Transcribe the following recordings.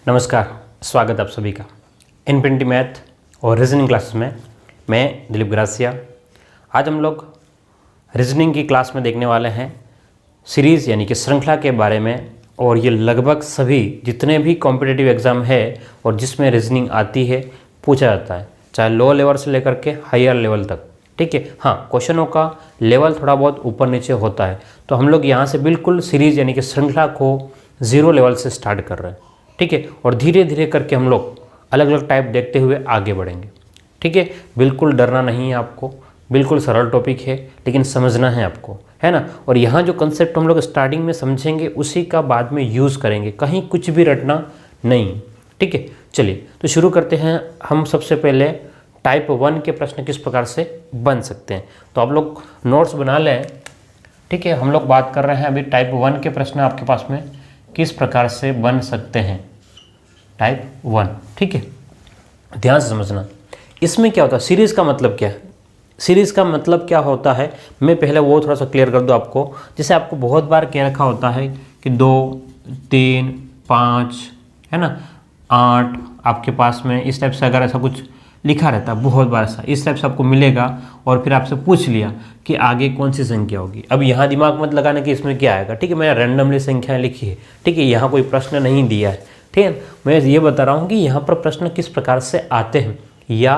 नमस्कार, स्वागत आप सभी का इनफिनिटी मैथ और रीजनिंग क्लासेस में। मैं दिलीप ग्रासिया। आज हम लोग रीजनिंग की क्लास में देखने वाले हैं सीरीज़ यानी कि श्रृंखला के बारे में। और ये लगभग सभी जितने भी कॉम्पिटिटिव एग्ज़ाम है और जिसमें रीजनिंग आती है पूछा जाता है, चाहे लो लेवल से लेकर के हायर लेवल तक। ठीक है, हाँ, क्वेश्चनों का लेवल थोड़ा बहुत ऊपर नीचे होता है, तो हम लोग यहाँ से बिल्कुल सीरीज़ यानी कि श्रृंखला को ज़ीरो लेवल से स्टार्ट कर रहे हैं। ठीक है, और धीरे धीरे करके हम लोग अलग अलग टाइप देखते हुए आगे बढ़ेंगे। ठीक है, बिल्कुल डरना नहीं है आपको, बिल्कुल सरल टॉपिक है लेकिन समझना है आपको, है ना। और यहाँ जो कंसेप्ट हम लोग स्टार्टिंग में समझेंगे उसी का बाद में यूज़ करेंगे, कहीं कुछ भी रटना नहीं। ठीक है, चलिए तो शुरू करते हैं। हम सबसे पहले टाइप 1 के प्रश्न किस प्रकार से बन सकते हैं, तो आप लोग नोट्स बना लें। ठीक है, हम लोग बात कर रहे हैं अभी टाइप 1 के प्रश्न आपके पास में किस प्रकार से बन सकते हैं। टाइप 1, ठीक है, ध्यान से समझना। इसमें क्या होता है, सीरीज़ का मतलब क्या है, सीरीज़ का मतलब क्या होता है, मैं पहले वो थोड़ा सा क्लियर कर दूँ आपको। जैसे आपको बहुत बार कह रखा होता है कि 2, 3, 5, है ना, 8 आपके पास में इस टाइप से अगर ऐसा कुछ लिखा रहता है, बहुत बार ऐसा इस टाइप से आपको मिलेगा और फिर आपसे पूछ लिया कि आगे कौन सी संख्या होगी। अब यहाँ दिमाग मत लगाना कि इसमें क्या आएगा। ठीक है, मैंने रैंडमली संख्याएं लिखी है। ठीक है, यहाँ कोई प्रश्न नहीं दिया है। ठीक है, मैं ये बता रहा हूँ कि यहाँ पर प्रश्न किस प्रकार से आते हैं या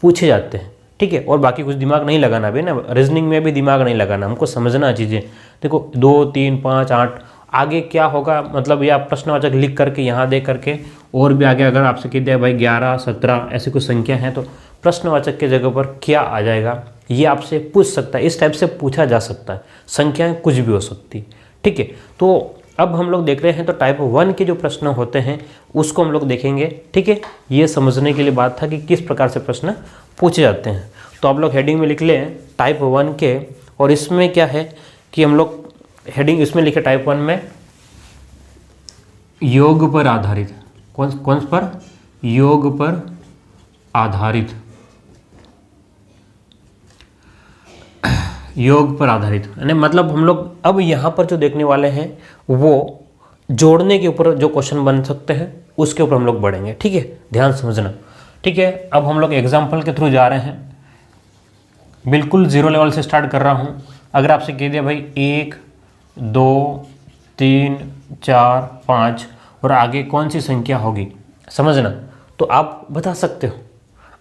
पूछे जाते हैं। ठीक है, और बाकी कुछ दिमाग नहीं लगाना भी ना, रीजनिंग में भी दिमाग नहीं लगाना, हमको समझना चीज़ें। देखो 2, 3, 5, 8 आगे क्या होगा, मतलब या प्रश्नवाचक लिख करके यहाँ दे करके, और भी आगे अगर आपसे कह दिया भाई 11, 17 ऐसी कुछ संख्या है तो प्रश्नवाचक के जगह पर क्या आ जाएगा ये आपसे पूछ सकता है। इस टाइप से पूछा जा सकता है, संख्याएं कुछ भी हो सकती। ठीक है, तो अब हम लोग देख रहे हैं तो टाइप 1 के जो प्रश्न होते हैं उसको हम लोग देखेंगे। ठीक है, ये समझने के लिए बात था कि किस प्रकार से प्रश्न पूछे जाते हैं। तो आप लोग हेडिंग में लिख लें टाइप 1 के, और इसमें क्या है कि हम लोग हेडिंग इसमें लिखे टाइप 1 में योग पर आधारित। कौन पर? योग पर आधारित, योग पर आधारित यानी मतलब हम लोग अब यहाँ पर जो देखने वाले हैं वो जोड़ने के ऊपर जो क्वेश्चन बन सकते हैं उसके ऊपर हम लोग बढ़ेंगे। ठीक है, ध्यान समझना। ठीक है, अब हम लोग एग्जाम्पल के थ्रू जा रहे हैं, बिल्कुल जीरो लेवल से स्टार्ट कर रहा हूँ। अगर आपसे कह दिया भाई 1, 2, 3, 4, 5 और आगे कौन सी संख्या होगी, समझना, तो आप बता सकते हो।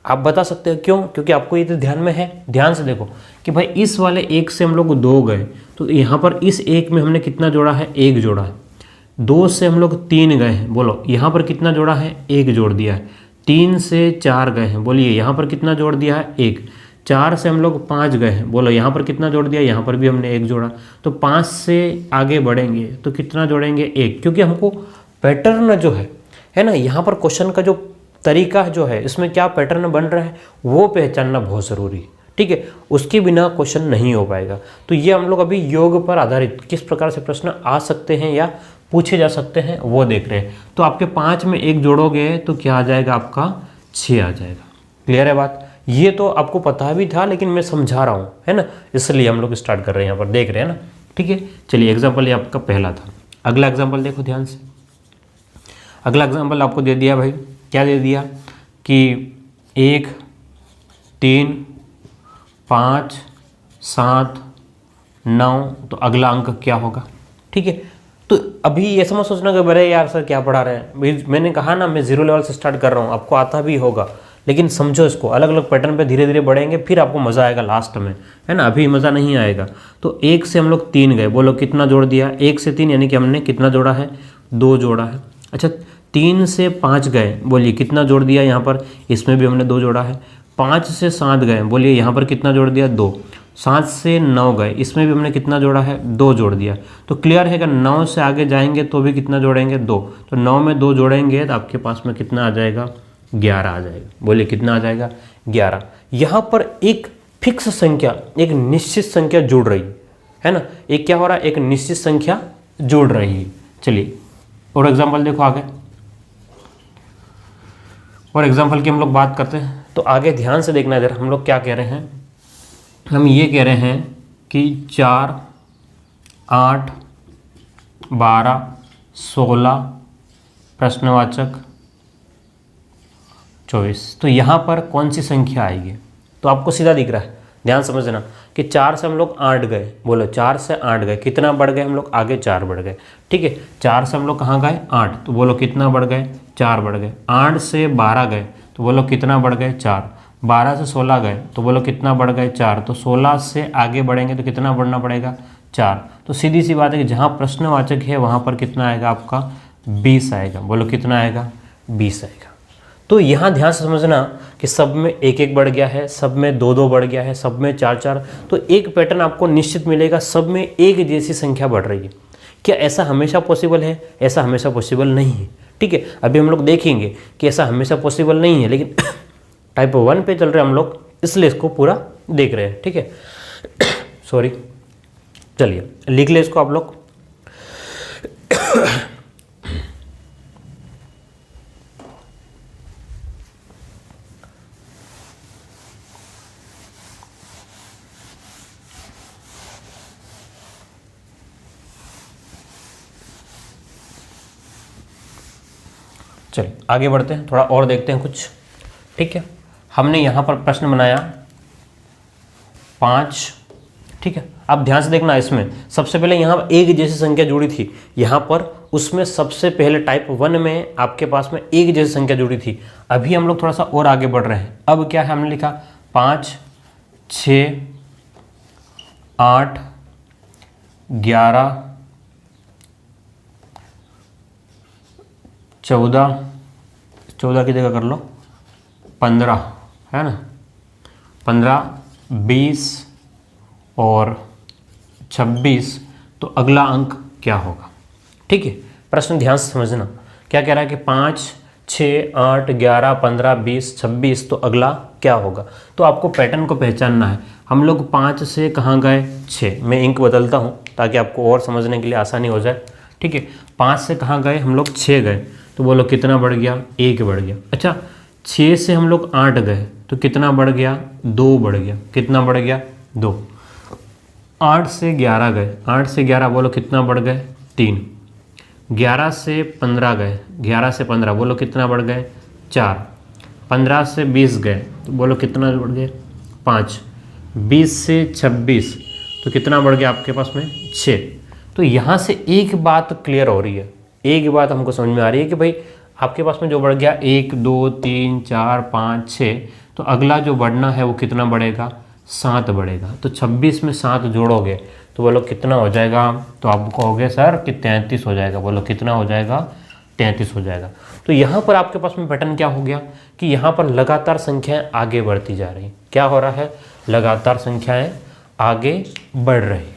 आप बता सकते हो क्यों? क्योंकि आपको ये तो ध्यान में है। ध्यान से देखो कि भाई इस वाले 1 से हम लोग 2 गए तो यहाँ पर इस 1 में हमने कितना जोड़ा है, 1 जोड़ा है। 2 से हम लोग 3 गए हैं, बोलो यहाँ पर कितना जोड़ा है, 1 जोड़ दिया है। 3 से 4 गए हैं, बोलिए यहाँ पर कितना जोड़ दिया है, 1। 4 से हम लोग 5 गए हैं, बोलो यहाँ पर कितना जोड़ दिया, यहाँ पर भी हमने 1 जोड़ा। तो 5 से आगे बढ़ेंगे तो कितना जोड़ेंगे, 1। क्योंकि हमको पैटर्न जो है ना, यहाँ पर क्वेश्चन का जो तरीका जो है, इसमें क्या पैटर्न बन रहा है वो पहचानना बहुत ज़रूरी है। ठीक है, उसके बिना क्वेश्चन नहीं हो पाएगा। तो ये हम लोग अभी योग पर आधारित किस प्रकार से प्रश्न आ सकते हैं या पूछे जा सकते हैं वो देख रहे हैं। तो आपके 5 में 1 जोड़ोगे तो क्या आ जाएगा, आपका 6 आ जाएगा। क्लियर है बात? ये तो आपको पता भी था लेकिन मैं समझा रहा हूँ, है ना, इसलिए हम लोग स्टार्ट कर रहे हैं, यहाँ पर देख रहे हैं ना। ठीक है, चलिए एग्जाम्पल ये आपका पहला था। अगला एग्जाम्पल देखो ध्यान से। अगला एग्जाम्पल आपको दे दिया भाई, क्या दे दिया कि 1, 3, 5, 7, 9, तो अगला अंक क्या होगा। ठीक है, तो अभी ये समझ सोचना कि बड़े यार सर क्या पढ़ा रहे हैं, मैंने कहा ना मैं जीरो लेवल से स्टार्ट कर रहा हूँ, आपको आता भी होगा लेकिन समझो इसको, अलग अलग पैटर्न पे धीरे धीरे बढ़ेंगे फिर आपको मज़ा आएगा लास्ट में, है ना, अभी मज़ा नहीं आएगा। तो 1 से हम लोग 3 गए, बोलो कितना जोड़ दिया, 1 से 3 यानी कि हमने कितना जोड़ा है, 2 जोड़ा है। अच्छा, 3 से 5 गए, बोलिए कितना जोड़ दिया, यहाँ पर इसमें भी हमने 2 जोड़ा है। 5 से 7 गए, बोलिए यहाँ पर कितना जोड़ दिया, 2। 7 से 9 गए, इसमें भी हमने कितना जोड़ा है, 2 जोड़ दिया। तो क्लियर है कि 9 से आगे जाएंगे तो भी कितना जोड़ेंगे, 2। तो 9 में 2 जोड़ेंगे तो आपके पास में कितना आ जाएगा, 11 आ जाएगा। बोलिए कितना आ जाएगा, 11। यहाँ पर एक फिक्स संख्या, एक निश्चित संख्या जुड़ रही है ना, एक क्या हो रहा है, एक निश्चित संख्या जुड़ रही है। चलिए और एग्जाम्पल देखो आगे, और एग्जाम्पल की हम लोग बात करते हैं। तो आगे ध्यान से देखना इधर, हम लोग क्या कह रहे हैं, हम ये कह रहे हैं कि 4, 8, 12, 16, प्रश्नवाचक 24। तो यहाँ पर कौन सी संख्या आएगी? तो आपको सीधा दिख रहा है, ध्यान समझना कि 4 से हम लोग 8 गए, बोलो 4 से 8 गए, कितना बढ़ गए हम लोग? आगे 4 बढ़ गए, ठीक है। 4 से हम लोग कहाँ गए? 8, तो बोलो कितना बढ़ गए? 4 बढ़ गए। 8 से 12 गए, तो बोलो कितना बढ़ गए? 4। 12 से 16 गए, तो बोलो कितना बढ़ गए? 4। तो 16 से आगे बढ़ेंगे तो कितना बढ़ना पड़ेगा? 4। तो सीधी सी बात है कि जहाँ प्रश्नवाचक है वहाँ पर कितना आएगा आपका? 20 आएगा। बोलो कितना आएगा? 20 आएगा। तो यहाँ ध्यान से समझना कि सब में 1-1 बढ़ गया है, सब में 2-2 बढ़ गया है, सब में 4-4। तो एक पैटर्न आपको निश्चित मिलेगा, सब में एक जैसी संख्या बढ़ रही है। क्या ऐसा हमेशा पॉसिबल है? ऐसा हमेशा पॉसिबल नहीं है, ठीक है। अभी हम लोग देखेंगे कि ऐसा हमेशा पॉसिबल नहीं है, लेकिन टाइप 1 पे चल रहे हैं हम लोग, इसलिए इसको पूरा देख रहे हैं, ठीक है। सॉरी, चलिए लिख ले इसको आप लोग। चलिए आगे बढ़ते हैं, थोड़ा और देखते हैं कुछ, ठीक है। हमने यहाँ पर प्रश्न बनाया 5, ठीक है। अब ध्यान से देखना, इसमें सबसे पहले यहाँ एक जैसी संख्या जुड़ी थी, यहाँ पर उसमें सबसे पहले टाइप 1 में आपके पास में एक जैसी संख्या जुड़ी थी। अभी हम लोग थोड़ा सा और आगे बढ़ रहे हैं। अब क्या है, हमने लिखा 5, 6, 8, 11, 14 की जगह कर लो 15, है ना, 15, 20 और 26। तो अगला अंक क्या होगा? ठीक है, प्रश्न ध्यान से समझना। क्या कह रहा है कि 5, 6, 8, 11, 15, 20, 26, तो अगला क्या होगा? तो आपको पैटर्न को पहचानना है। हम लोग 5 से कहाँ गए? 6। मैं इंक बदलता हूँ ताकि आपको और समझने के लिए आसानी हो जाए, ठीक है। 5 से कहाँ गए? हम लोग 6 गए, तो बोलो कितना बढ़ गया? 1 बढ़ गया। अच्छा, 6 से हम लोग 8 गए, तो कितना बढ़ गया? 2 बढ़ गया। कितना बढ़ गया? 2। 8 से 11 गए, 8 से 11 बोलो कितना बढ़ गए? 3। 11 से 15 गए, 11 से 15 बोलो कितना बढ़ गए? 4। 15 से 20 गए, तो बोलो कितना बढ़ गए? 5। 20 से 26, तो कितना बढ़ गया आपके पास में? 6। तो यहाँ से एक बात क्लियर हो रही है, एक बात हमको समझ में आ रही है कि भाई आपके पास में जो बढ़ गया 1, 2, 3, 4, 5, 6, तो अगला जो बढ़ना है वो कितना बढ़ेगा? 7 बढ़ेगा। तो 26 में 7 जोड़ोगे तो बोलो कितना हो जाएगा? तो आप कहोगे सर कि 33 हो जाएगा। बोलो कितना हो जाएगा? 33 हो जाएगा। तो यहाँ पर आपके पास में पैटर्न क्या हो गया कि यहाँ पर लगातार संख्याएं आगे बढ़ती जा रही। क्या हो रहा है? लगातार संख्याएं आगे बढ़ रही,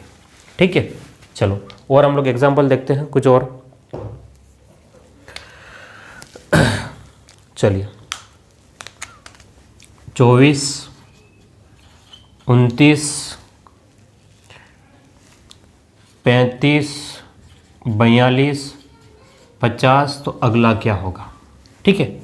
ठीक है। चलो और हम लोग एग्जाम्पल देखते हैं कुछ और। चलिए 24, 29, 35, 42, 50, तो अगला क्या होगा? ठीक है,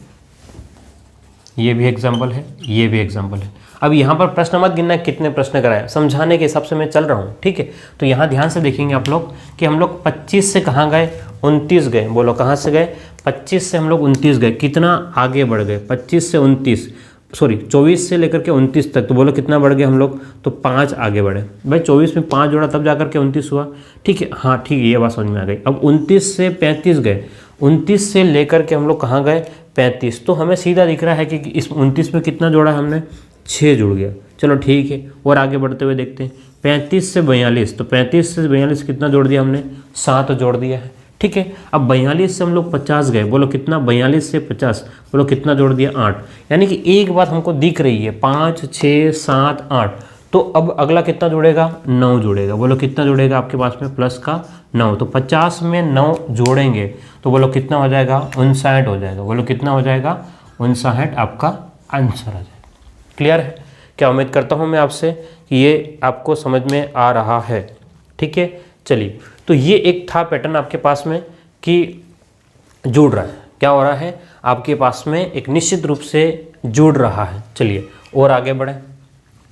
ये भी एग्जाम्पल है, ये भी एग्जाम्पल है। अब यहाँ पर प्रश्न मत गिनना कितने प्रश्न कराए, समझाने के हिसाब से मैं चल रहा हूँ, ठीक है। तो यहाँ ध्यान से देखेंगे आप लोग कि हम लोग 25 से कहाँ गए? 29 गए। बोलो कहाँ से गए? 25 से हम लोग 29 गए। कितना आगे बढ़ गए? 25 से 29, सॉरी 24 से लेकर के 29 तक, तो बोलो कितना बढ़ गए हम लोग? तो 5 आगे बढ़े। भाई 24 में 5 जोड़ा तब जाकर के 29 हुआ, ठीक है। हाँ ठीक है, ये बात समझ में आ गई। अब 29 से 35 गए, 29 से लेकर के हम लोग कहाँ गए? 35। तो हमें सीधा दिख रहा है कि इस 29 में कितना जोड़ा है हमने? 6 जुड़ गया। चलो ठीक है, और आगे बढ़ते हुए देखते हैं। 35 से 42, तो 35 से 42 कितना जोड़ दिया हमने? 7 जोड़ दिया है, ठीक है। अब 42 से हम लोग 50 गए, बोलो कितना? 42 से 50 बोलो कितना जोड़ दिया? 8। यानी कि एक बात हमको दिख रही है, 5, 6, 7, 8। तो अब अगला कितना जुड़ेगा? 9 जुड़ेगा। बोलो कितना जुड़ेगा आपके पास में? प्लस का 9। तो 50 में 9 जोड़ेंगे तो बोलो कितना हो जाएगा? 59 हो जाएगा। बोलो कितना हो जाएगा? 59 आपका आंसर आ जाएगा। क्लियर है? क्या उम्मीद करता हूँ मैं आपसे कि ये आपको समझ में आ रहा है, ठीक है। चलिए, तो ये एक था पैटर्न आपके पास में कि जुड़ रहा है। क्या हो रहा है? आपके पास में एक निश्चित रूप से जुड़ रहा है। चलिए और आगे बढ़ें।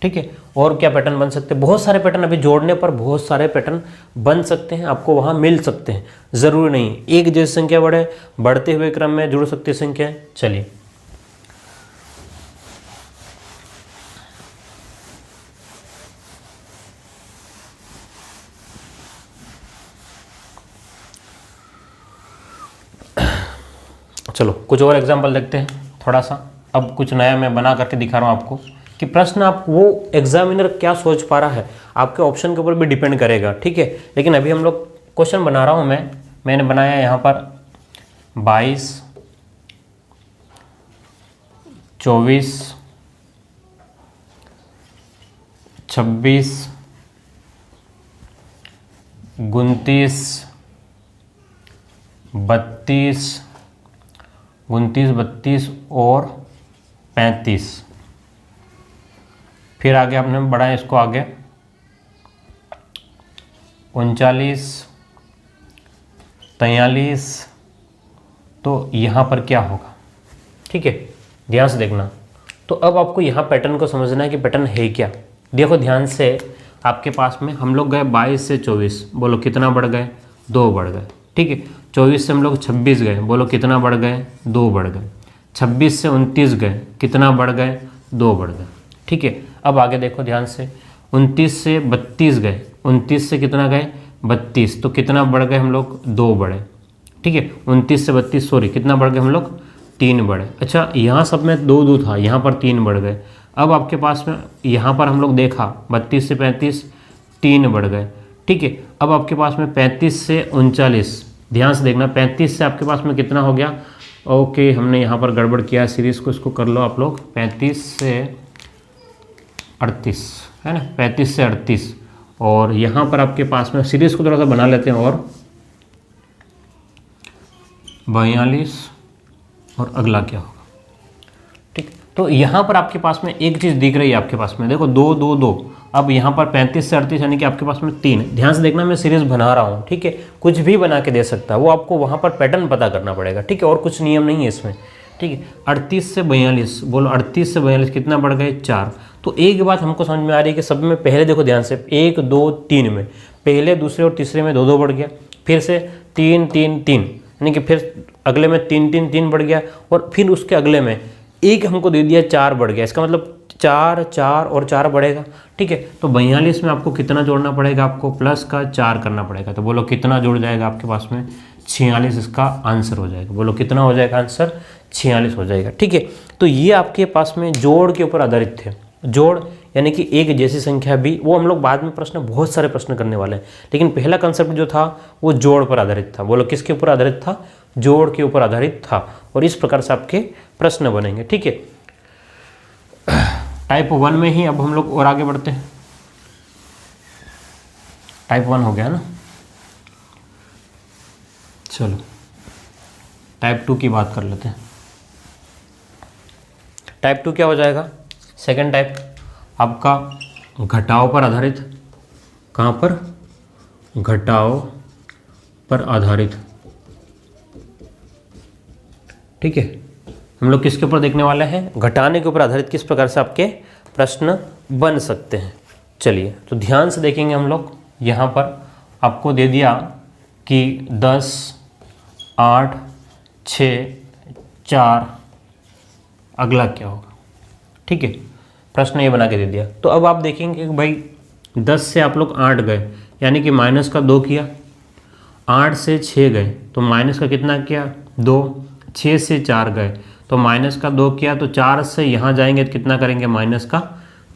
ठीक है। और क्या पैटर्न बन सकते हैं, बहुत सारे पैटर्न, अभी जोड़ने पर बहुत सारे पैटर्न बन सकते हैं, आपको वहाँ मिल सकते हैं, ज़रूरी नहीं एक जैसी संख्या बढ़े, बढ़ते हुए क्रम में जुड़ सकती है संख्या। चलिए चलो कुछ और एग्जाम्पल देखते हैं थोड़ा सा। अब कुछ नया मैं बना करके दिखा रहा हूँ आपको कि प्रश्न आप वो एग्जामिनर क्या सोच पा रहा है, आपके ऑप्शन के ऊपर भी डिपेंड करेगा, ठीक है। लेकिन अभी हम लोग क्वेश्चन बना रहा हूँ मैंने बनाया यहाँ पर 22, 24, 26, 29, 32, 32 और 35। फिर आगे आपने बढ़ाया इसको आगे 39, 43। तो यहाँ पर क्या होगा, ठीक है, ध्यान से देखना। तो अब आपको यहाँ पैटर्न को समझना है कि पैटर्न है क्या। देखो ध्यान से, आपके पास में हम लोग गए 22 से 24, बोलो कितना बढ़ गए, 2 बढ़ गए, ठीक है। 24 से हम लोग 26 गए, बोलो कितना बढ़ गए, 2 बढ़ गए। 26 से 29 गए, कितना बढ़ गए, 2 बढ़ गए, ठीक है। अब आगे देखो ध्यान से, 29 से 32 गए, 29 से कितना गए, 32, तो कितना बढ़ गए हम लोग, 2 बढ़े, ठीक है। 29 से 32 सॉरी कितना बढ़ गए हम लोग, 3 बढ़े। अच्छा यहाँ सब में 2 2 था, यहाँ पर 3 बढ़ गए। अब आपके पास में यहाँ पर हम लोग देखा 32 से 35 3 बढ़ गए, ठीक है। अब आपके पास में 35 से 39, ध्यान से देखना, 35 से आपके पास में कितना हो गया, ओके हमने यहाँ पर गड़बड़ किया सीरीज़ को, इसको कर लो आप लोग, 35 से 38 है ना, 35 से 38। और यहाँ पर आपके पास में सीरीज़ को थोड़ा सा बना लेते हैं, और 42 और अगला क्या होगा, ठीक। तो यहाँ पर आपके पास में एक चीज़ दिख रही है आपके पास में, देखो 2 2 2। अब यहाँ पर 35 से 38 यानी कि आपके पास में 3। ध्यान से देखना, मैं सीरीज बना रहा हूँ, ठीक है, कुछ भी बना के दे सकता है, वो आपको वहाँ पर पैटर्न पता करना पड़ेगा, ठीक है, और कुछ नियम नहीं है इसमें, ठीक है। 38 से 42, बोलो 38 से 42 कितना बढ़ गए, 4। तो एक बात हमको समझ में आ रही है कि सब में पहले देखो ध्यान से, 1 2 3 में पहले दूसरे और तीसरे में 2 2 बढ़ गया, फिर से 3 3 3 यानी कि फिर अगले में 3 3 3 बढ़ गया, और फिर उसके अगले में एक हमको दे दिया 4 बढ़ गया, इसका मतलब 4 4 और 4 बढ़ेगा, ठीक है। तो 42 में आपको कितना जोड़ना पड़ेगा, आपको प्लस का 4 करना पड़ेगा। तो बोलो कितना जुड़ जाएगा आपके पास में, 46 इसका आंसर हो जाएगा। बोलो कितना हो जाएगा आंसर, 46 हो जाएगा, ठीक है। तो ये आपके पास में जोड़ के ऊपर आधारित थे, जोड़ यानी कि एक जैसी संख्या भी, वो हम लोग बाद में प्रश्न, बहुत सारे प्रश्न करने वाले हैं, लेकिन पहला कंसेप्ट जो था वो जोड़ पर आधारित था। बोलो किसके ऊपर आधारित था, जोड़ के ऊपर आधारित था, और इस प्रकार से आपके प्रश्न बनेंगे, ठीक है। टाइप 1 में ही अब हम लोग और आगे बढ़ते हैं। टाइप 1 हो गया ना, चलो टाइप 2 की बात कर लेते हैं। टाइप 2 क्या हो जाएगा, सेकंड टाइप आपका घटाव पर आधारित। कहाँ पर, घटाव पर आधारित, ठीक है। हम लोग किसके ऊपर देखने वाले हैं, घटाने के ऊपर आधारित किस प्रकार से आपके प्रश्न बन सकते हैं। चलिए तो ध्यान से देखेंगे हम लोग। यहाँ पर आपको दे दिया कि 10 8 6 4, अगला क्या होगा, ठीक है, प्रश्न ये बना के दे दिया। तो अब आप देखेंगे कि भाई 10 से आप लोग 8 गए, यानी कि माइनस का 2 किया, 8 से 6 गए तो माइनस का कितना किया, 2, 6 से 4 गए तो माइनस का 2 किया, तो 4 से यहाँ जाएंगे तो कितना करेंगे, माइनस का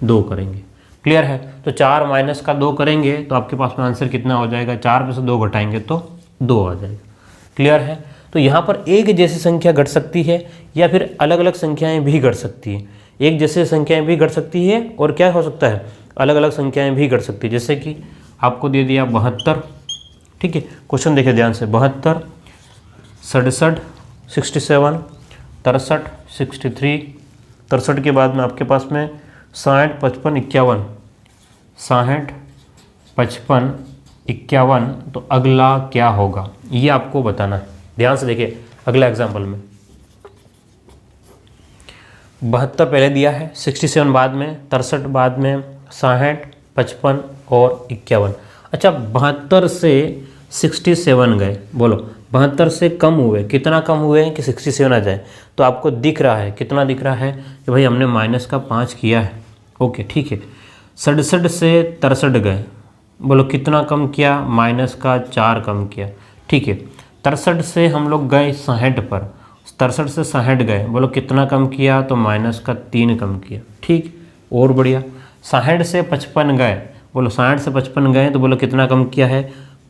2 करेंगे। क्लियर है, तो 4 माइनस का 2 करेंगे तो आपके पास में आंसर कितना हो जाएगा, 4 में से 2 घटाएंगे तो 2 आ जाएगा। क्लियर है, तो यहाँ पर एक जैसी संख्या घट सकती है या फिर अलग अलग संख्याएं भी घट सकती है। एक जैसी संख्याएं भी घट सकती है और क्या हो सकता है, अलग अलग संख्याएं भी घट सकती है। जैसे कि आपको दे दिया 72, ठीक है, क्वेश्चन देखिए ध्यान से, 72 67 67 63 63, 63 के बाद में आपके पास में 60 55 51, 60 55 51, तो अगला क्या होगा ये आपको बताना है। ध्यान से देखिए अगला एग्जाम्पल में 72 पहले दिया है, 67 बाद में, 63 बाद में, 60, 55 और 51। अच्छा 72 से 67 गए, बोलो 72 से कम हुए, कितना कम हुए हैं कि 67 आ जाए? तो आपको दिख रहा है, कितना दिख रहा है कि भाई हमने माइनस का 5 किया है। ओके ठीक है। 67 से 63 गए, बोलो कितना कम किया? माइनस का 4 कम किया। ठीक है। 63 से हम लोग गए 60 पर, 63 से 60 गए, बोलो कितना कम किया? तो माइनस का 3 कम किया। ठीक, और बढ़िया। 60 से 55 गए, बोलो 60 से 55 गए तो बोलो कितना कम किया है?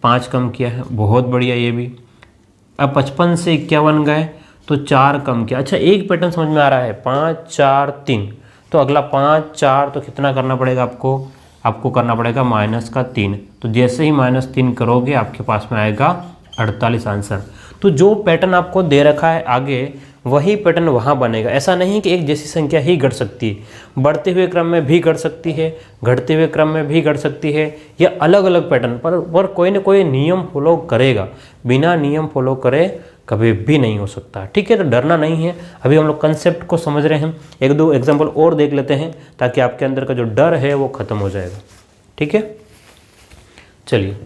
5 कम किया है। बहुत बढ़िया ये भी। अब 55 से 51 गए तो 4 कम किया। अच्छा एक पैटर्न समझ में आ रहा है, 5 4 3, तो अगला 5 4 तो कितना करना पड़ेगा आपको? आपको करना पड़ेगा माइनस का 3। तो जैसे ही -3 करोगे आपके पास में आएगा 48 आंसर। तो जो पैटर्न आपको दे रखा है आगे वही पैटर्न वहाँ बनेगा। ऐसा नहीं कि एक जैसी संख्या ही घट सकती है, बढ़ते हुए क्रम में भी घट सकती है, घटते हुए क्रम में भी घट सकती है, या अलग अलग पैटर्न पर कोई ना कोई नियम फॉलो करेगा। बिना नियम फॉलो करे कभी भी नहीं हो सकता। ठीक है, तो डरना नहीं है। अभी हम लोग कंसेप्ट को समझ रहे हैं, एक दो एग्जाम्पल और देख लेते हैं ताकि आपके अंदर का जो डर है वो खत्म हो जाएगा। ठीक है, चलिए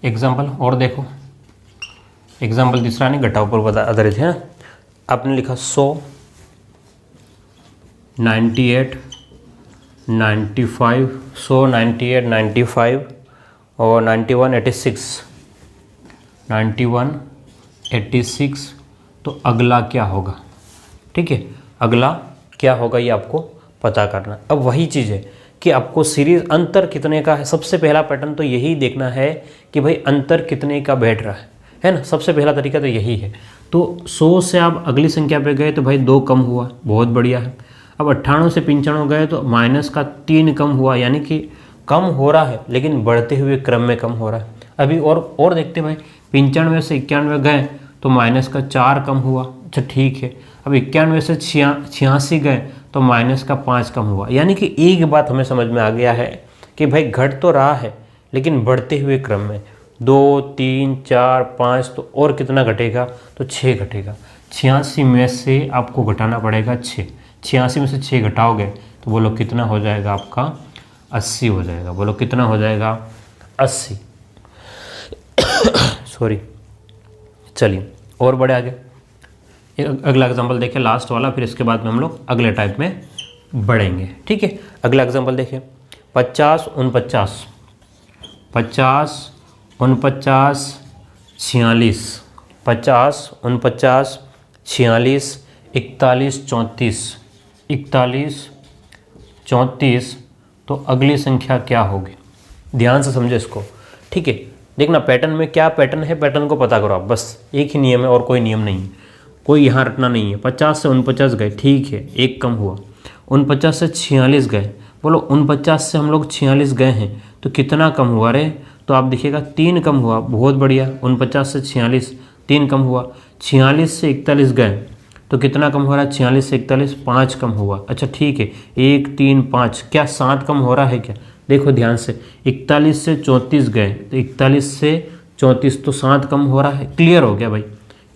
एग्जाम्पल और देखो। एग्जाम्पल तीसरा नहीं, घटाव पर आधारित है। आपने लिखा 100, 98, 95, 100, 98, 95 और 91, 86, 91, 86। तो अगला क्या होगा? ठीक है, अगला क्या होगा ये आपको पता करना। अब वही चीज़ है कि आपको सीरीज अंतर कितने का है। सबसे पहला पैटर्न तो यही देखना है कि भाई अंतर कितने का बैठ रहा है ना। सबसे पहला तरीका तो यही है। तो 100 से आप अगली संख्या पे गए तो भाई 2 कम हुआ, बहुत बढ़िया है। अब 98 से 95 गए तो माइनस का 3 कम हुआ, यानी कि कम हो रहा है लेकिन बढ़ते हुए क्रम में कम हो रहा है। अभी और देखते भाई 95 से 91 गए तो माइनस का 4 कम हुआ। अच्छा ठीक है। अब 91 से 86 गए तो माइनस का 5 कम हुआ। यानी कि एक बात हमें समझ में आ गया है कि भाई घट तो रहा है लेकिन बढ़ते हुए क्रम में 2 3 4 5, तो और कितना घटेगा? तो 6 घटेगा। 86 में से आपको घटाना पड़ेगा 6। 86 में से 6 घटाओगे तो बोलो कितना हो जाएगा आपका? 80 हो जाएगा। बोलो कितना हो जाएगा? 80। सॉरी, चलिए और बढ़े आगे। अगला एग्जाम्पल देखें, लास्ट वाला, फिर इसके बाद में हम लोग अगले टाइप में बढ़ेंगे। ठीक है, अगला एग्जाम्पल देखें। 50 49, 50 49 46, 50 49 46, 41 34, 41 34। तो अगली संख्या क्या होगी? ध्यान से समझो इसको। ठीक है, देखना पैटर्न में क्या पैटर्न है, पैटर्न को पता करो आप। बस एक ही नियम है और कोई नियम नहीं है, कोई यहाँ रटना नहीं है। 50 से 49 गए, ठीक है, एक कम हुआ। 49 से 46 गए, बोलो 49 से हम लोग 46 गए हैं तो कितना कम हुआ रे? तो आप देखिएगा 3 कम हुआ। बहुत बढ़िया। 49 से 46 3 कम हुआ। 46 से 41 गए तो कितना कम हो रहा है? 46 से 41 5 कम हुआ। अच्छा ठीक है, 1 3 5, क्या 7 कम हो रहा है क्या? देखो ध्यान से। 41 से 34 गए तो 41 से 34 तो 7 कम हो रहा है। क्लियर हो गया भाई,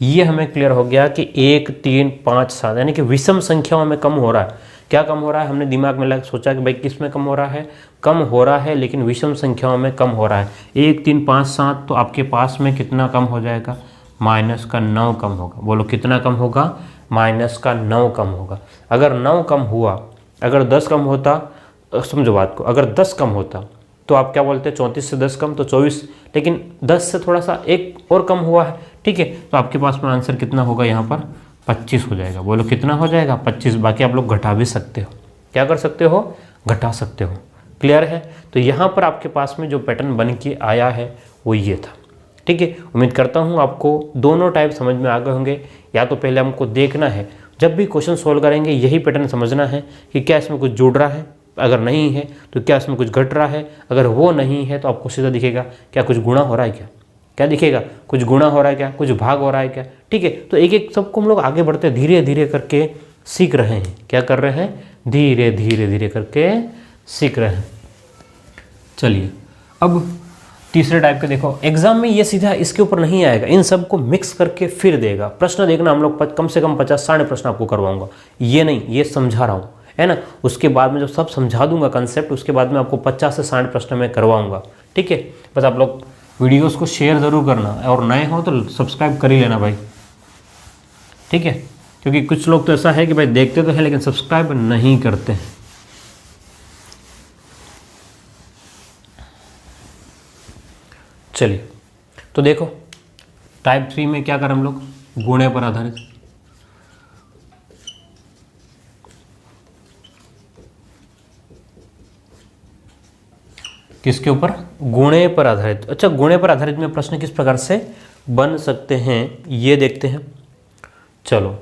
ये हमें क्लियर हो गया कि 1 3 5 7 यानी कि विषम संख्याओं में कम हो रहा है। क्या कम हो रहा है? हमने दिमाग में लगा सोचा कि भाई किस में कम हो रहा है? कम हो रहा है लेकिन विषम संख्याओं में कम हो रहा है। 1 3 5 7, तो आपके पास में कितना कम हो जाएगा? माइनस का 9 कम होगा। बोलो कितना कम होगा? माइनस का 9 कम होगा। अगर 9 कम हुआ, अगर 10 कम होता, समझो बात को, अगर 10 कम होता तो आप क्या बोलते हैं? 34 से 10 कम तो 24, लेकिन 10 से थोड़ा सा एक और कम हुआ है। ठीक है, तो आपके पास में आंसर कितना होगा? यहाँ पर 25 हो जाएगा। बोलो कितना हो जाएगा? 25। बाकी आप लोग घटा भी सकते हो। क्या कर सकते हो? घटा सकते हो। क्लियर है? तो यहाँ पर आपके पास में जो पैटर्न बन के आया है वो ये था। ठीक है, उम्मीद करता हूँ आपको दोनों टाइप समझ में आ गए होंगे। या तो पहले हमको देखना है, जब भी क्वेश्चन सोल्व करेंगे यही पैटर्न समझना है कि क्या इसमें कुछ जुड़ रहा है, अगर नहीं है तो क्या इसमें कुछ घट रहा है, अगर वो नहीं है तो आपको सीधा दिखेगा क्या कुछ गुणा हो रहा है, क्या दिखेगा? कुछ गुणा हो रहा है क्या, कुछ भाग हो रहा है क्या। ठीक है, तो एक एक सबको हम लोग आगे बढ़ते धीरे धीरे करके सीख रहे हैं। क्या कर रहे हैं? धीरे धीरे धीरे करके सीख रहे हैं। चलिए अब तीसरे टाइप के देखो, एग्जाम में ये सीधा इसके ऊपर नहीं आएगा, इन सब को मिक्स करके फिर देगा। प्रश्न देखना, हम लोग कम से कम 50-60 प्रश्न आपको करवाऊंगा, ये नहीं, ये समझा रहा हूँ, है ना। उसके बाद में जब सब समझा दूंगा कंसेप्ट, उसके बाद में आपको 50 से 60 प्रश्न में करवाऊंगा, ठीक है। बस आप लोग वीडियोस को शेयर ज़रूर करना, और नए हो तो सब्सक्राइब कर ही लेना भाई, ठीक है। क्योंकि कुछ लोग तो ऐसा है कि भाई देखते तो हैं लेकिन सब्सक्राइब नहीं करते हैं। चलिए तो देखो टाइप 3 में क्या कर हम लोग, गुणे पर आधारित। किसके ऊपर? गुणे पर आधारित। अच्छा, गुणे पर आधारित में प्रश्न किस प्रकार से बन सकते हैं ये देखते हैं। चलो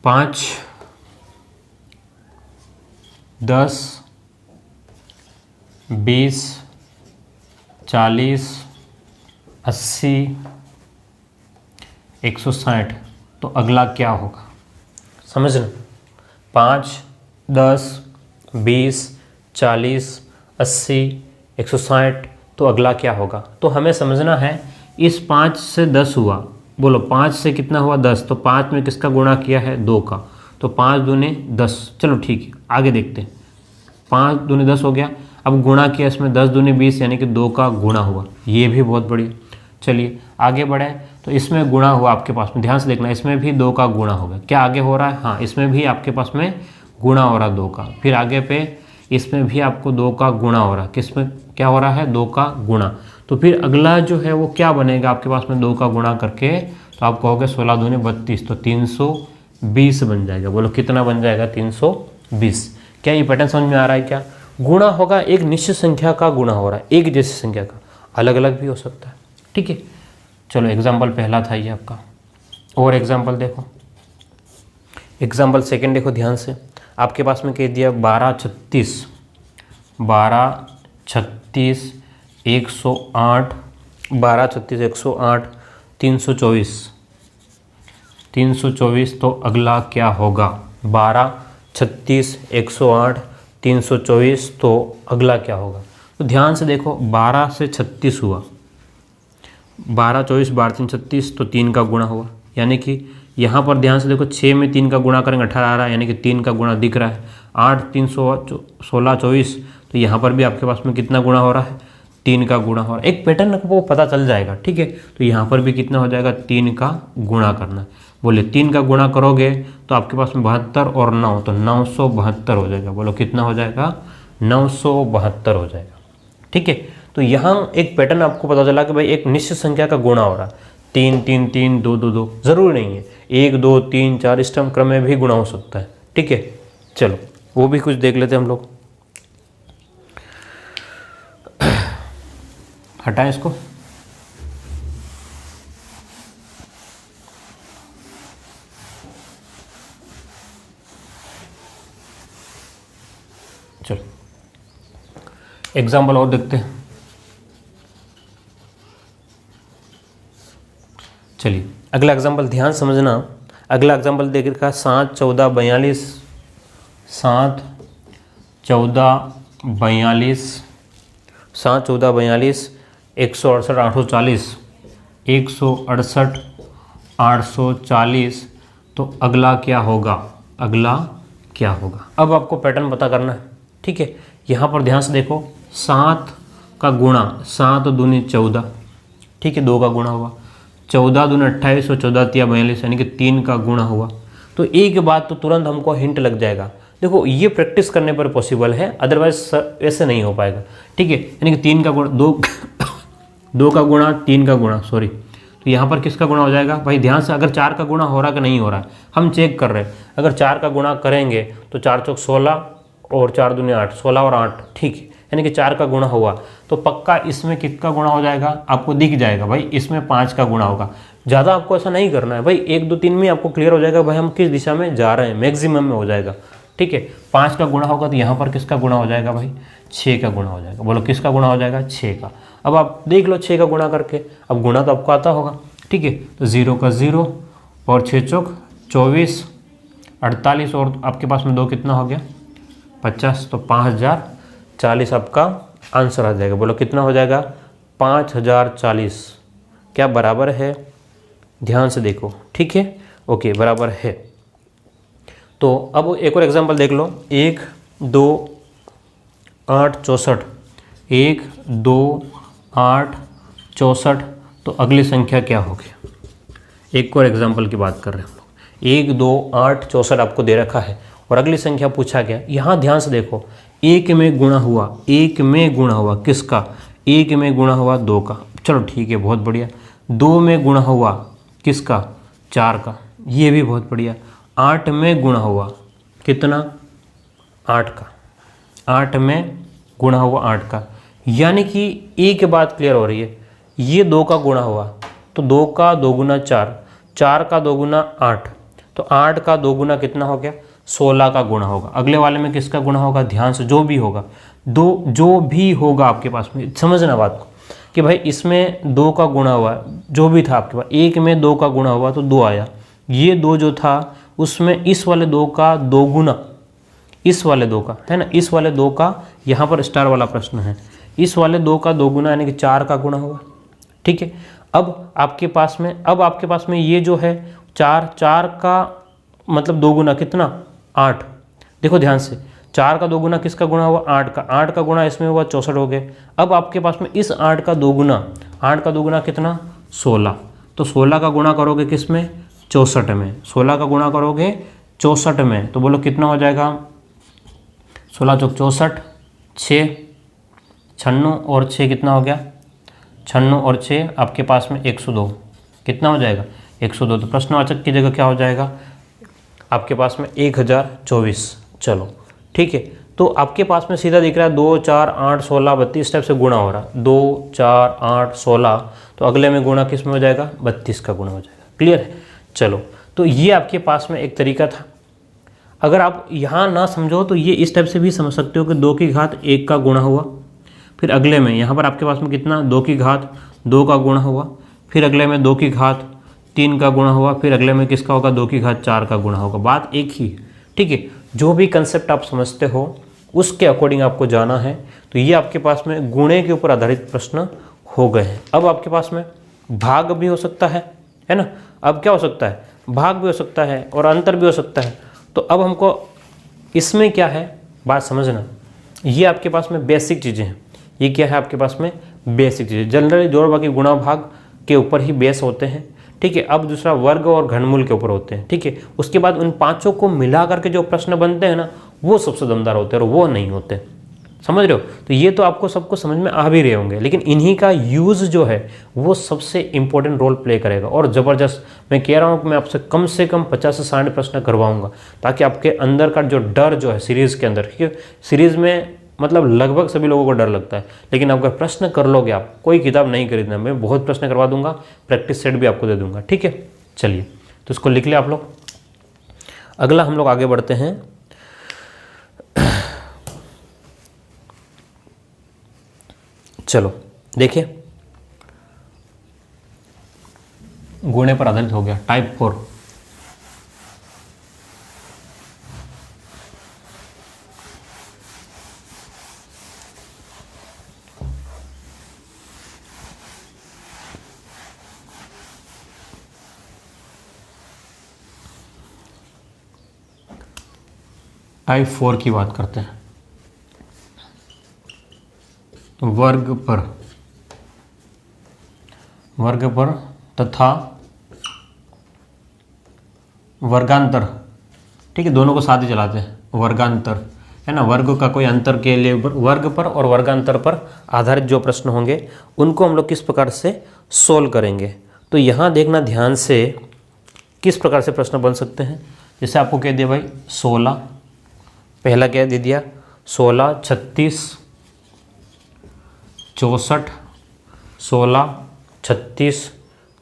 5, 10, 20, 40, 80, 160, तो अगला क्या होगा? समझना, 5, 10, 20, 40, 80, 160, तो अगला क्या होगा? तो हमें समझना है, इस 5 से 10 हुआ, बोलो 5 से कितना हुआ? 10, तो 5 में किसका गुणा किया है? 2 का, तो 5 दूने 10। चलो ठीक है, आगे देखते हैं। 5 दूने 10 हो गया, अब गुणा किया इसमें 10 दूने 20, यानी कि 2 का गुणा हुआ, ये भी बहुत बढ़िया। चलिए आगे बढ़े, तो इसमें गुणा हुआ आपके पास में, ध्यान से देखना, इसमें भी 2 का गुणा होगा। क्या आगे हो रहा है? हाँ, इसमें भी आपके पास में गुणा हो रहा है 2 का। फिर आगे पे इसमें भी आपको 2 का गुणा हो रहा है। किस में क्या हो रहा है? 2 का गुणा। तो फिर अगला जो है वो क्या बनेगा आपके पास में? 2 का गुणा करके, तो आप कहोगे 16 दूने 32, तो 320 बन जाएगा। बोलो कितना बन जाएगा? 320। क्या ये पैटर्न समझ में आ रहा है? क्या गुणा होगा? एक निश्चित संख्या का गुणा हो रहा है, एक जैसी संख्या का, अलग अलग भी हो सकता है, ठीक है। चलो एग्जाम्पल पहला था ये आपका, और एग्जाम्पल देखो, एग्जाम्पल सेकेंड देखो ध्यान से। आपके पास में कह दिया 12, 36, 12, 36, 108, 12, 36, 108, 324, 324, तो अगला क्या होगा? 12, 36, 108, 324, तो अगला क्या होगा? तो ध्यान से देखो, 12 से 36 हुआ, 12, 24, 12, 3, 36, तो 3 का गुणा हुआ, यानी कि यहाँ पर ध्यान से देखो 6 में 3 का गुणा करेंगे 18 आ रहा है, यानी कि 3 का गुणा दिख रहा है। 8, 3, 16, 24, तो यहाँ पर भी आपके पास में कितना गुणा हो रहा है? 3 का गुणा हो रहा है। एक पैटर्न को पता चल जाएगा, ठीक है। तो यहाँ पर भी कितना हो जाएगा? 3 का गुणा करना। बोले 3 का गुणा करोगे तो आपके पास में 72 और 9, तो 972 हो जाएगा। बोलो कितना हो जाएगा? 972 हो जाएगा, ठीक है। तो यहाँ एक पैटर्न आपको पता चला कि भाई एक निश्चित संख्या का गुणा हो रहा है। 3, 3, 3, 2, 2, 2, जरूरी नहीं है 1, 2, 3, 4 इस क्रम में भी गुणा हो सकता है, ठीक है। चलो वो भी कुछ देख लेते हैं हम लोग। हटाएं इसको। चलो एग्जाम्पल और देखते हैं। चलिए अगला एग्जाम्पल ध्यान समझना। अगला एग्जाम्पल देख रखा 7, 14, 42, 7, 14, 42, 7, 14, 42, 168, 840, 168, 840, तो अगला क्या होगा? अगला क्या होगा? अब आपको पैटर्न पता करना है, ठीक है। यहाँ पर ध्यान से देखो, 7 का गुणा, 7 दूनी 14, ठीक है, 2 का गुणा हुआ, 14 दूनी 28 और 14 तिया 42, यानी कि 3 का गुणा हुआ। तो एक बात तो तुरंत हमको हिंट लग जाएगा, देखो ये प्रैक्टिस करने पर पॉसिबल है, अदरवाइज ऐसे नहीं हो पाएगा, ठीक है। यानी कि 3 का गुणा 2 का गुणा 3 का गुणा, सॉरी, तो यहाँ पर किसका गुणा हो जाएगा? भाई ध्यान से, अगर 4 का गुणा हो रहा कि नहीं हो रहा है हम चेक कर रहे हैं। अगर 4 का गुणा करेंगे तो 4 चौक 16 और 4 दूनी 8, 16 और 8, ठीक है, यानी कि 4 का गुणा हुआ, तो पक्का इसमें किसका गुणा हो जाएगा? आपको दिख जाएगा भाई, इसमें 5 का गुणा होगा। ज़्यादा आपको ऐसा नहीं करना है भाई, 1, 2, 3 में आपको क्लियर हो जाएगा भाई हम किस दिशा में जा रहे हैं, मैक्सिमम में हो जाएगा, ठीक है। 5 का गुणा होगा तो यहाँ पर किसका गुणा हो जाएगा भाई? 6 का गुणा हो जाएगा। बोलो किसका गुणा हो जाएगा? 6 का। अब आप देख लो 6 का गुणा करके, अब गुणा तो आपको आता होगा, ठीक है। तो 0 का 0 और 6 चौक 24, 48 और आपके पास में 2 कितना हो गया 50, तो 5040 आपका आंसर आ जाएगा। बोलो कितना हो जाएगा 5040, क्या बराबर है, ध्यान से देखो, ठीक है, ओके बराबर है। तो अब एक और एग्जांपल देख लो, 1 2 8 64, 1 2 8 64, तो अगली संख्या क्या होगी। एक और एग्जांपल की बात कर रहे हैं हम लोग, 1 2 8 64 आपको दे रखा है और अगली संख्या पूछा गया। यहाँ ध्यान से देखो, 1 में गुणा हुआ, 1 में गुणा हुआ किसका, 1 में गुणा हुआ 2 का, चलो ठीक है बहुत बढ़िया। 2 में गुणा हुआ किसका 4 का, ये भी बहुत बढ़िया। 8 में गुणा हुआ कितना 8 का, 8 में गुणा हुआ 8 का, यानी कि एक बात क्लियर हो रही है, ये 2 का गुणा हुआ तो 2 का 2 गुना 4, 4 का 2 गुना 8, तो 8 का 2 गुना कितना हो गया 16 का गुणा होगा। अगले वाले में किसका गुणा होगा, ध्यान से जो भी होगा, जो भी होगा आपके पास में, समझना बात को कि भाई इसमें 2 का गुणा हुआ, जो भी था आपके पास, 1 में 2 का गुणा हुआ तो 2 आया, ये 2 जो था उसमें इस वाले 2 का 2 गुना, इस वाले 2 का है ना, इस वाले 2 का, यहाँ पर स्टार वाला प्रश्न है, इस वाले 2 का 2 गुना यानी कि 4 का गुणा हुआ, ठीक है। अब आपके पास में ये जो है 4 का मतलब 2 गुना कितना 8, देखो ध्यान से, 4 का 2 गुना किसका गुणा हुआ 8 का गुणा इसमें हुआ 64 हो गए। अब आपके पास में इस 8 का 2 गुना, 8 का 2 गुना कितना 16, तो 16 का गुणा करोगे किस में 64 में, 16 का गुणा करोगे 64 में, तो बोलो कितना हो जाएगा 16 चौक 64, 6 96 और 6 कितना हो गया 96 और 6 आपके पास में 102, कितना हो जाएगा 102, तो प्रश्नवाचक की जगह क्या हो जाएगा आपके पास में 1024। चलो ठीक है, तो आपके पास में सीधा दिख रहा है 2 4 8 16 32 टाइप से गुणा हो रहा है, 2 4 8 16, तो अगले में गुणा किस में हो जाएगा 32 का गुणा हो जाएगा। क्लियर है, चलो तो ये आपके पास में एक तरीका था। अगर आप यहाँ ना समझो तो ये इस टाइप से भी समझ सकते हो कि 2 की घात 1 का गुणा हुआ, फिर अगले में यहाँ पर आपके पास में कितना 2 की घात 2 का गुणा हुआ, फिर अगले में 2 की घात 3 का गुणा हुआ, फिर अगले में किसका होगा 2 की घात 4 का गुणा होगा, बात एक ही, ठीक है। जो भी कंसेप्ट आप समझते हो उसके अकॉर्डिंग आपको जाना है। तो ये आपके पास में गुणे के ऊपर आधारित प्रश्न हो गए हैं। अब आपके पास में भाग भी हो सकता है ना, अब क्या हो सकता है भाग भी हो सकता है और अंतर भी हो सकता है। तो अब हमको इसमें क्या है बात समझना, ये आपके पास में बेसिक चीज़ें हैं, ये क्या है आपके पास में बेसिक चीज़ें, जनरली जोड़ बाकी गुणा भाग के ऊपर ही बेस होते हैं, ठीक है। अब दूसरा वर्ग और घनमूल के ऊपर होते हैं, ठीक है। उसके बाद उन पांचों को मिला करके जो प्रश्न बनते हैं ना वो सबसे दमदार होते हैं और वो नहीं होते, समझ रहे हो। तो ये तो आपको सबको समझ में आ भी रहे होंगे, लेकिन इन्हीं का यूज़ जो है वो सबसे इंपॉर्टेंट रोल प्ले करेगा। और ज़बरदस्त मैं कह रहा हूँ कि मैं आपसे कम से कम 50 से 60 प्रश्न करवाऊंगा, ताकि आपके अंदर का जो डर जो है सीरीज़ के अंदर, ठीक है, सीरीज़ में मतलब लगभग सभी लोगों को डर लगता है, लेकिन अगर प्रश्न कर लोगे आप, कोई किताब नहीं खरीदना, मैं बहुत प्रश्न करवा दूंगा, प्रैक्टिस सेट भी आपको दे दूंगा, ठीक है। चलिए तो इसको लिख लिया आप लोग। अगला हम लोग आगे बढ़ते हैं, चलो देखिए गुणे पर आधारित हो गया टाइप 4। टाइप 4 की बात करते हैं, वर्ग पर तथा वर्गांतर, ठीक है, दोनों को साथ ही चलाते हैं, वर्गांतर है ना, वर्ग का कोई अंतर के लिए वर्ग पर और वर्गांतर पर आधारित जो प्रश्न होंगे उनको हम लोग किस प्रकार से सोल्व करेंगे। तो यहाँ देखना ध्यान से किस प्रकार से प्रश्न बन सकते हैं। जैसे आपको कह दिया भाई 16, पहला क्या दे दिया 16 36 64, 16 36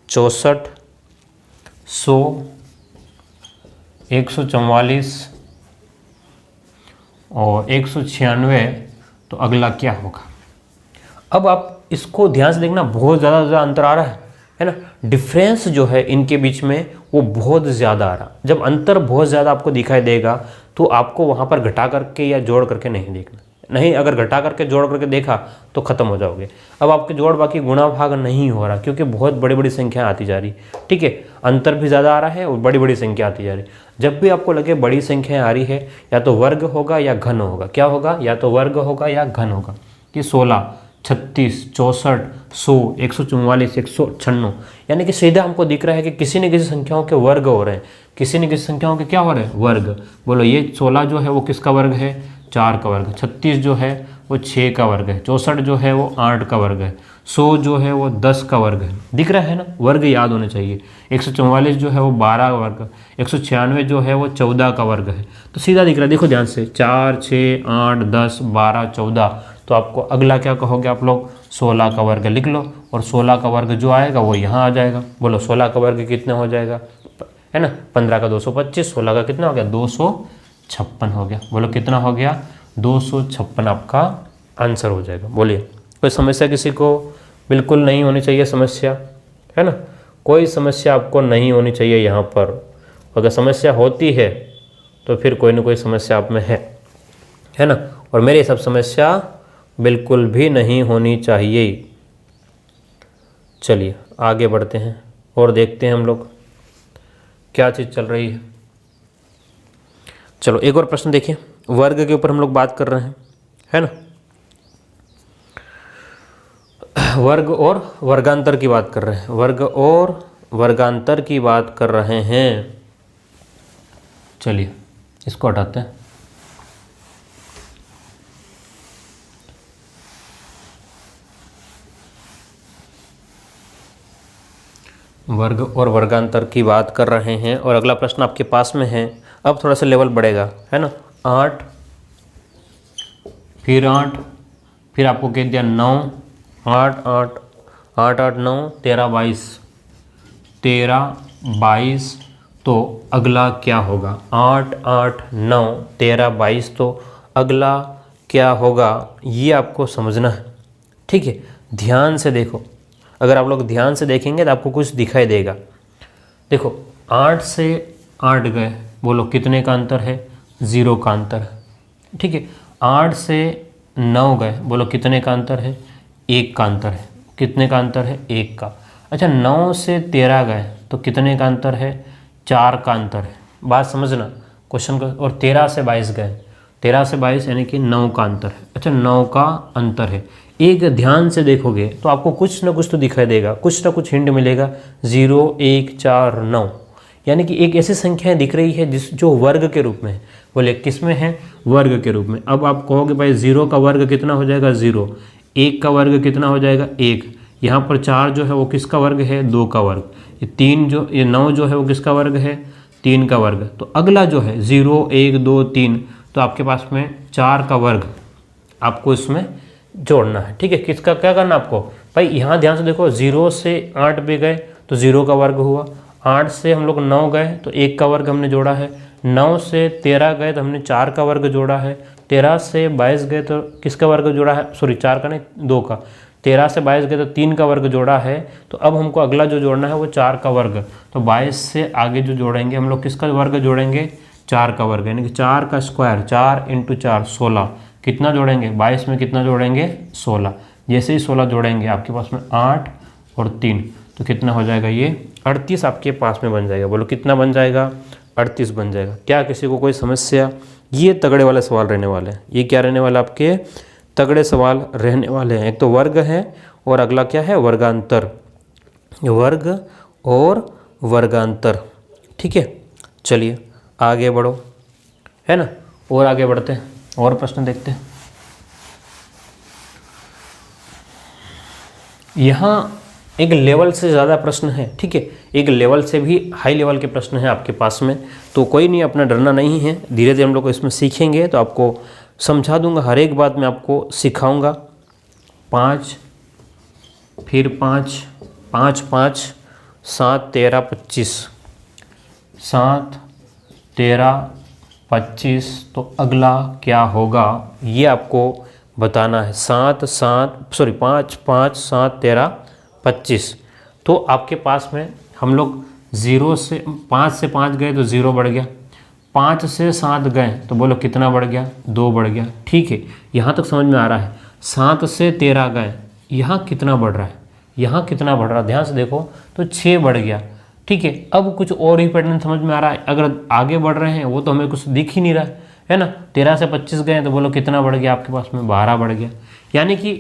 64 100 144 और 196, तो अगला क्या होगा। अब आप इसको ध्यान से देखना, बहुत ज़्यादा अंतर आ रहा है, है ना। डिफरेंस जो है इनके बीच में वो बहुत ज़्यादा आ रहा। जब अंतर बहुत ज़्यादा आपको दिखाई देगा तो आपको वहाँ पर घटा करके या जोड़ करके नहीं देखना, नहीं अगर घटा करके जोड़ करके देखा तो ख़त्म हो जाओगे। अब आपके जोड़ बाकी गुणा भाग नहीं हो रहा क्योंकि बहुत बड़ी बड़ी संख्या आती जा रही, ठीक है, अंतर भी ज़्यादा आ रहा है और बड़ी बड़ी संख्या आती जा रही। जब भी आपको लगे बड़ी संख्या आ रही है या तो वर्ग होगा या घन होगा, क्या होगा, या तो वर्ग होगा या घन होगा, कि 16, 36, 64, 100, 144, 196, यानी कि सीधा हमको दिख रहा है कि किसी न किसी संख्याओं के वर्ग हो रहे हैं, किसी न किसी संख्याओं के क्या हो रहे हैं, वर्ग। बोलो ये 16 जो है वो किसका वर्ग है, 4 का वर्ग। 36 जो है वो 6 का वर्ग है। 64 जो है वो 8 का वर्ग है। 100 जो है वो 10 का वर्ग है। दिख रहा है ना, वर्ग याद होने चाहिए। 144 जो है वो 12 का वर्ग, 196 जो है वो 14 का वर्ग है। तो सीधा दिख रहा है, देखो ध्यान से, 4, 6, 8, 10, 12, 14, तो आपको अगला क्या कहोगे आप लोग, 16 का वर्ग लिख लो, और 16 का वर्ग जो आएगा वो यहाँ आ जाएगा। बोलो 16 का वर्ग कितना हो जाएगा, है ना, 15 का 225, 16 का कितना हो गया, 256 हो गया। बोलो कितना हो गया, 256 आपका आंसर हो जाएगा। बोलिए कोई समस्या किसी को, बिल्कुल नहीं होनी चाहिए समस्या, है ना, कोई समस्या आपको नहीं होनी चाहिए यहाँ पर। अगर समस्या होती है तो फिर कोई ना कोई समस्या आप में है ना, और मेरी सब समस्या बिल्कुल भी नहीं होनी चाहिए। चलिए आगे बढ़ते हैं और देखते हैं हम लोग क्या चीज़ चल रही है। चलो एक और प्रश्न देखिए, वर्ग के ऊपर हम लोग बात कर रहे हैं, है ना, वर्ग और वर्गांतर की बात कर रहे हैं, वर्ग और वर्गांतर की बात कर रहे हैं। चलिए इसको हटाते हैं। वर्ग और वर्गांतर की बात कर रहे हैं और अगला प्रश्न आपके पास में है। अब थोड़ा सा लेवल बढ़ेगा, है ना, 8, फिर 8, फिर आपको कह दिया 9, 8, 8, 8, 8, 9, 13, 22, 13, 22, तो अगला क्या होगा, 8, 8, 9, 13, 22, तो अगला क्या होगा, ये आपको समझना है, ठीक है। ध्यान से देखो, अगर आप लोग ध्यान से देखेंगे तो आपको कुछ दिखाई देगा। देखो 8 से 8 गए, बोलो कितने का अंतर है, 0 का अंतर है, ठीक है। 8 से 9 गए, बोलो कितने का अंतर है, 1 का अंतर है। कितने का अंतर है, 1 का। अच्छा 9 से 13 गए तो कितने का अंतर है, 4 का अंतर है। बात समझना क्वेश्चन को। और 13 से 22 गए, 13 से 22 यानी कि 9 का अंतर है। अच्छा 9 का अंतर है। एक ध्यान से देखोगे तो आपको कुछ ना कुछ तो दिखाई देगा, कुछ ना कुछ हिंट मिलेगा। 0, 1, 4, 9, यानी कि एक ऐसी संख्या दिख रही है जो वर्ग के रूप में है। बोले किस में है, वर्ग के रूप में। अब आप कहोगे भाई 0 का वर्ग कितना हो जाएगा, 0। 1 का वर्ग कितना हो जाएगा, 1। यहाँ पर 4 जो है वो किसका वर्ग है, 2 का वर्ग। ये 9 जो है वो किसका वर्ग है, 3 का वर्ग। तो अगला जो है 0, 1, 2, 3, तो आपके पास में 4 का वर्ग आपको इसमें जोड़ना है, ठीक है। किसका क्या करना आपको, भाई यहाँ ध्यान से देखो, 0 से 8 पे गए तो 0 का वर्ग हुआ। 8 से हम लोग 9 गए तो 1 का वर्ग हमने जोड़ा है। 9 से 13 गए तो हमने 4 का वर्ग जोड़ा है। 13 से 22 गए तो किसका वर्ग जोड़ा है, सॉरी 4 का नहीं, 2 का। 13 से 22 गए तो 3 का वर्ग जोड़ा है। तो अब हमको अगला जो जोड़ना है वो 4 का वर्ग। तो 22 से आगे जो जोड़ेंगे हम लोग किसका वर्ग जोड़ेंगे, 4 का वर्ग, यानी कि 4 का स्क्वायर, 4 × 4 16। कितना जोड़ेंगे, 22 में कितना जोड़ेंगे, 16। जैसे ही 16 जोड़ेंगे आपके पास में 8 और 3, तो कितना हो जाएगा, ये 38 आपके पास में बन जाएगा। बोलो कितना बन जाएगा, 38 बन जाएगा। क्या किसी को कोई समस्या, ये तगड़े वाले सवाल रहने वाले हैं। ये क्या रहने वाला, आपके तगड़े सवाल रहने वाले हैं। एक तो वर्ग है और अगला क्या है, वर्गांतर। वर्ग और वर्गांतर, ठीक है। चलिए आगे बढ़ो, है ना, और आगे बढ़ते हैं और प्रश्न देखते हैं। यहाँ एक लेवल से ज़्यादा प्रश्न है, ठीक है, एक लेवल से भी हाई लेवल के प्रश्न हैं आपके पास में। तो कोई नहीं, अपना डरना नहीं है, धीरे धीरे हम लोग इसमें सीखेंगे तो आपको समझा दूंगा, हर एक बात मैं आपको सिखाऊंगा। 5, फिर 5, 5, 5, 7, 13, 25, 7, 13, 25, तो अगला क्या होगा ये आपको बताना है। 5, 5, 7, 13, 25, तो आपके पास में हम लोग 5 से 5 गए तो 0 बढ़ गया, 5 से 7 गए तो बोलो कितना बढ़ गया, 2 बढ़ गया। ठीक है, यहाँ तक समझ में आ रहा है। 7 से 13 गए, यहाँ कितना बढ़ रहा है, यहाँ कितना बढ़ रहा है, ध्यान से देखो तो 6 बढ़ गया। ठीक है, अब कुछ और ही पैटर्न समझ में आ रहा है। अगर आगे बढ़ रहे हैं वो तो हमें कुछ दिख ही नहीं रहा है ना। 13 से 25 गए तो बोलो कितना बढ़ गया, आपके पास में 12 बढ़ गया। यानी कि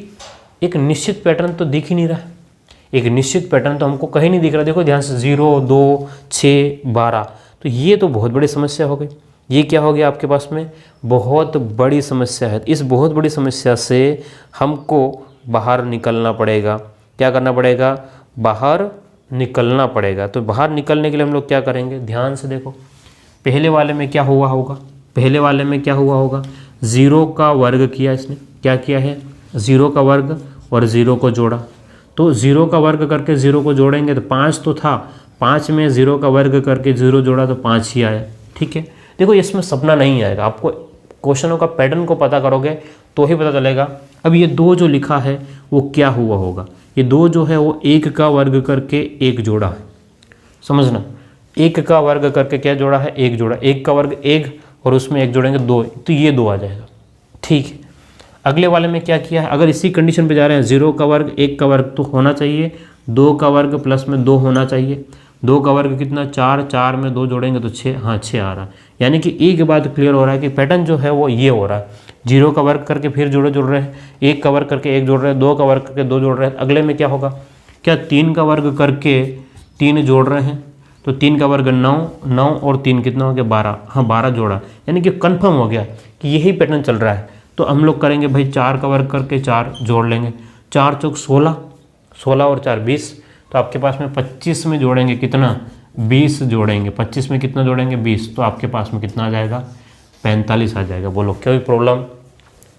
एक निश्चित पैटर्न तो दिख ही नहीं रहा है, एक निश्चित पैटर्न तो हमको कहीं नहीं दिख रहा। देखो ध्यान से 0, 2, 6, 12, तो ये तो बहुत बड़ी समस्या हो गई। ये क्या हो गया आपके पास में, बहुत बड़ी समस्या है। इस बहुत बड़ी समस्या से हमको बाहर निकलना पड़ेगा। क्या करना पड़ेगा, बाहर निकलना पड़ेगा। तो बाहर निकलने के लिए हम लोग क्या करेंगे, ध्यान से देखो। पहले वाले में क्या हुआ होगा, पहले वाले में क्या हुआ होगा, 0 का वर्ग किया इसने, क्या किया है, 0 का वर्ग और 0 को जोड़ा। तो 0 का वर्ग करके 0 को जोड़ेंगे तो 5 तो था, 5 में 0 का वर्ग करके 0 जोड़ा तो 5 ही आया। ठीक है, देखो इसमें सपना नहीं आएगा, आपको क्वेश्चनों का पैटर्न को पता करोगे तो ही पता चलेगा। अब ये 2 जो लिखा है वो क्या हुआ होगा, ये 2 जो है वो 1 का वर्ग करके 1 जोड़ा है, समझना। 1 का वर्ग करके क्या जोड़ा है, 1 जोड़ा, 1 का वर्ग 1 और उसमें 1 जोड़ेंगे 2, तो ये 2 आ जाएगा। ठीक है, अगले वाले में क्या किया है, अगर इसी कंडीशन पे जा रहे हैं, 0 का वर्ग 1 का वर्ग तो होना चाहिए, 2 का वर्ग प्लस में 2 होना चाहिए। 2 का वर्ग कितना, 4, 4 में 2 जोड़ेंगे तो 6, हाँ 6 आ रहा है। यानी कि एक बात क्लियर हो रहा है कि पैटर्न जो है वो ये हो रहा है, 0 का वर्ग करके फिर जोड़ रहे हैं, 1 का वर्ग करके 1 जोड़ रहे हैं, 2 का वर्ग करके 2 जोड़ रहे हैं। अगले में क्या होगा, क्या 3 का वर्ग करके 3 जोड़ रहे हैं, तो 3 का वर्ग 9, 9 और 3 कितना हो गया, 12, हाँ 12 जोड़ा। यानी कि कन्फर्म हो गया कि यही पैटर्न चल रहा है। तो हम लोग करेंगे भाई 4 का वर्ग करके 4 जोड़ लेंगे, 4 चौक 16, 16 और 4 20, तो आपके पास में 25 में जोड़ेंगे कितना, 20 जोड़ेंगे, 25 में कितना जोड़ेंगे, 20, तो आपके पास में कितना आ जाएगा, 45 आ जाएगा। बोलो कोई प्रॉब्लम,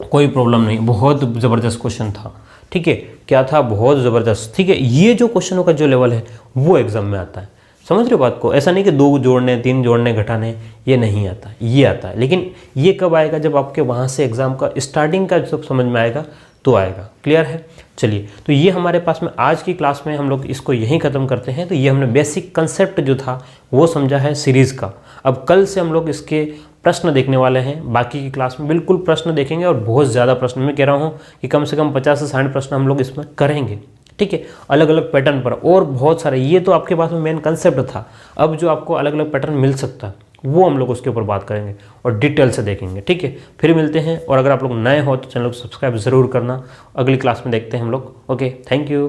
कोई प्रॉब्लम नहीं। बहुत ज़बरदस्त क्वेश्चन था। ठीक है, क्या था, बहुत ज़बरदस्त। ठीक है, ये जो क्वेश्चनों का जो लेवल है वो एग्जाम में आता है, समझ रहे हो बात को। ऐसा नहीं कि 2 जोड़ने, 3 जोड़ने, घटाने, ये नहीं आता, ये आता है। लेकिन ये कब आएगा, जब आपके वहाँ से एग्ज़ाम का स्टार्टिंग का जब समझ में आएगा तो आएगा। क्लियर है, चलिए। तो ये हमारे पास में आज की क्लास में हम लोग इसको यहीं ख़त्म करते हैं। तो ये हमने बेसिक कंसेप्ट जो था वो समझा है सीरीज़ का। अब कल से हम लोग इसके प्रश्न देखने वाले हैं। बाकी की क्लास में बिल्कुल प्रश्न देखेंगे और बहुत ज़्यादा प्रश्न, मैं कह रहा हूँ कि कम से कम 50 से 60 प्रश्न हम लोग इसमें करेंगे। ठीक है, अलग अलग पैटर्न पर और बहुत सारे। ये तो आपके पास में मेन कंसेप्ट था। अब जो आपको अलग अलग पैटर्न मिल सकता है वो हम लोग उसके ऊपर बात करेंगे और डिटेल से देखेंगे। ठीक है, फिर मिलते हैं। और अगर आप लोग नए हो तो चैनल को सब्सक्राइब ज़रूर करना। अगली क्लास में देखते हैं हम लोग। Okay, thank you.